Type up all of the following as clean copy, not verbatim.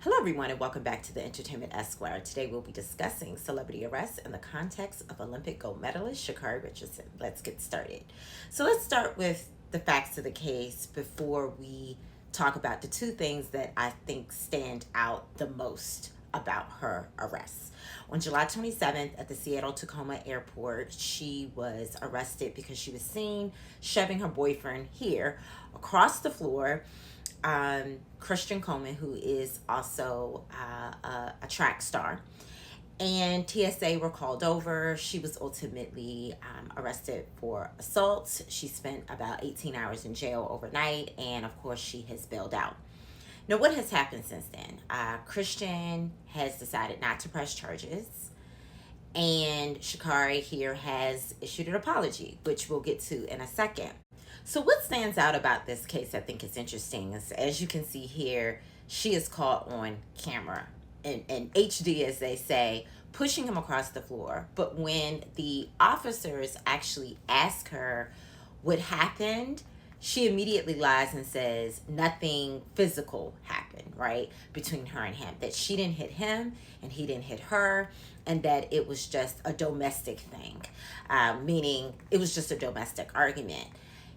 Hello, everyone, and welcome back to the Entertainment Esquire. Today, we'll be discussing celebrity arrests in the context of Olympic gold medalist Sha'Carri Richardson. Let's get started. So, let's start with the facts of the case before we talk about the two things that I think stand out the most about her arrest. On July 27th at the Seattle Tacoma Airport, she was arrested because she was seen shoving her boyfriend here across the floor. Christian Coleman, who is also a track star, and TSA were called over. She was ultimately arrested for assault. She spent about 18 hours in jail overnight, and of course, she has bailed out. Now, what has happened since then? Christian has decided not to press charges, and Sha'Carri here has issued an apology, which we'll get to in a second. So what stands out about this case, I think is interesting, is as you can see here, she is caught on camera in HD, as they say, pushing him across the floor. But when the officers actually ask her what happened, she immediately lies and says nothing physical happened, right, between her and him, that she didn't hit him and he didn't hit her, and that it was just a domestic thing, meaning it was just a domestic argument.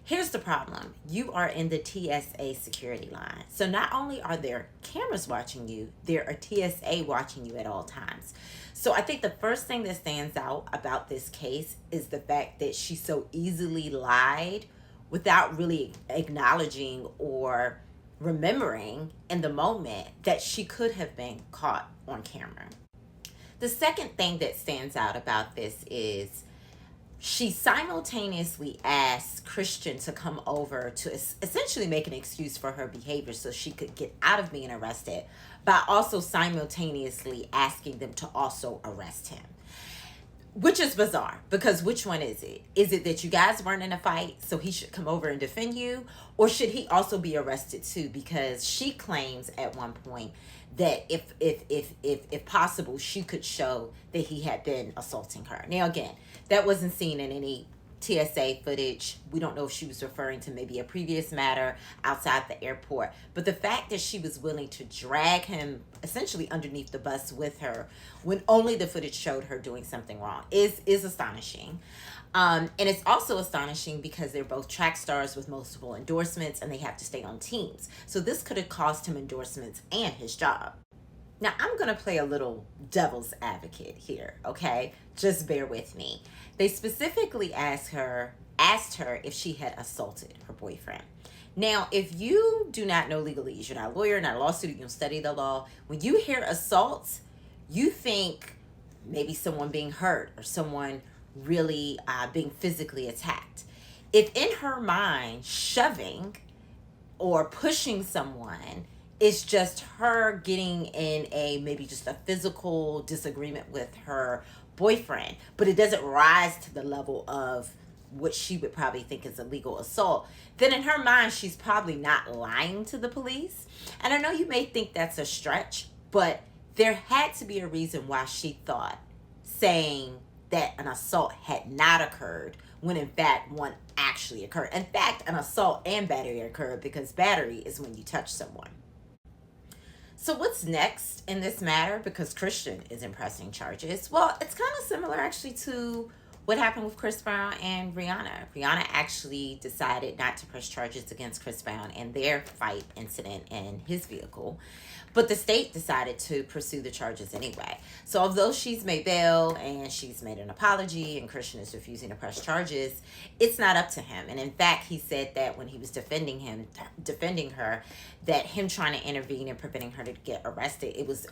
Here's the problem. You are in the TSA security line. So not only are there cameras watching you, there are TSA watching you at all times. So I think the first thing that stands out about this case is the fact that she so easily lied without really acknowledging or remembering in the moment that she could have been caught on camera. The second thing that stands out about this is she simultaneously asked Christian to come over to essentially make an excuse for her behavior so she could get out of being arrested, by also simultaneously asking them to also arrest him. Which is bizarre, because which one is it? Is it that you guys weren't in a fight, so he should come over and defend you? Or should he also be arrested too? Because she claims at one point that if possible, she could show that he had been assaulting her. Now, again, that wasn't seen in any TSA footage. We don't know if she was referring to maybe a previous matter outside the airport. But the fact that she was willing to drag him essentially underneath the bus with her when only the footage showed her doing something wrong is astonishing. And it's also astonishing because they're both track stars with multiple endorsements and they have to stay on teams. So this could have cost him endorsements and his job. Now, I'm going to play a little devil's advocate here, okay? Just bear with me. They specifically asked her if she had assaulted her boyfriend. Now, if you do not know legalese, you're not a lawyer, not a law student, you don't study the law, when you hear assault, you think maybe someone being hurt or someone really being physically attacked. If in her mind, shoving or pushing someone is just her getting in a maybe just a physical disagreement with her boyfriend, but it doesn't rise to the level of what she would probably think is a legal assault, then in her mind, she's probably not lying to the police. And I know you may think that's a stretch, but there had to be a reason why she thought saying that an assault had not occurred when in fact one actually occurred. In fact, an assault and battery occurred, because battery is when you touch someone. So what's next in this matter? Because Christian is pressing charges. Well, it's kind of similar actually to what happened with Chris Brown and Rihanna. Rihanna actually decided not to press charges against Chris Brown in their fight incident in his vehicle. But the state decided to pursue the charges anyway. So although she's made bail and she's made an apology and Christian is refusing to press charges, it's not up to him. And in fact, he said that when he was defending her, that him trying to intervene and preventing her to get arrested, it was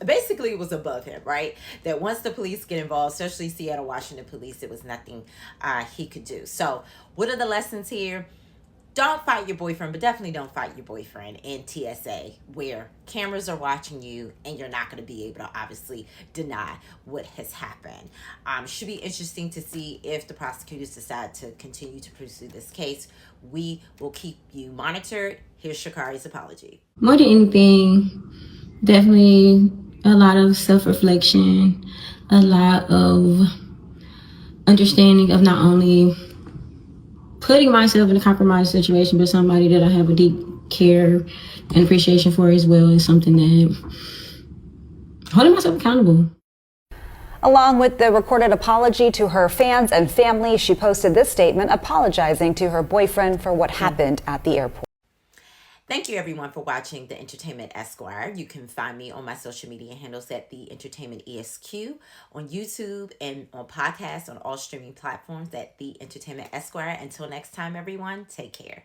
above him, right? That once the police get involved, especially Seattle, Washington police, it was nothing he could do. So what are the lessons here? Don't fight your boyfriend, but definitely don't fight your boyfriend in TSA where cameras are watching you and you're not going to be able to obviously deny what has happened. Should be interesting to see if the prosecutors decide to continue to pursue this case. We will keep you monitored. Here's Sha'Carri's apology. More than anything, definitely a lot of self-reflection, a lot of understanding of not only putting myself in a compromised situation, but somebody that I have a deep care and appreciation for as well, is something that holding myself accountable. Along with the recorded apology to her fans and family, she posted this statement apologizing to her boyfriend for what happened at the airport. Thank you, everyone, for watching The Entertainment Esquire. You can find me on my social media handles at The Entertainment ESQ, on YouTube, and on podcasts on all streaming platforms at The Entertainment Esquire. Until next time, everyone, take care.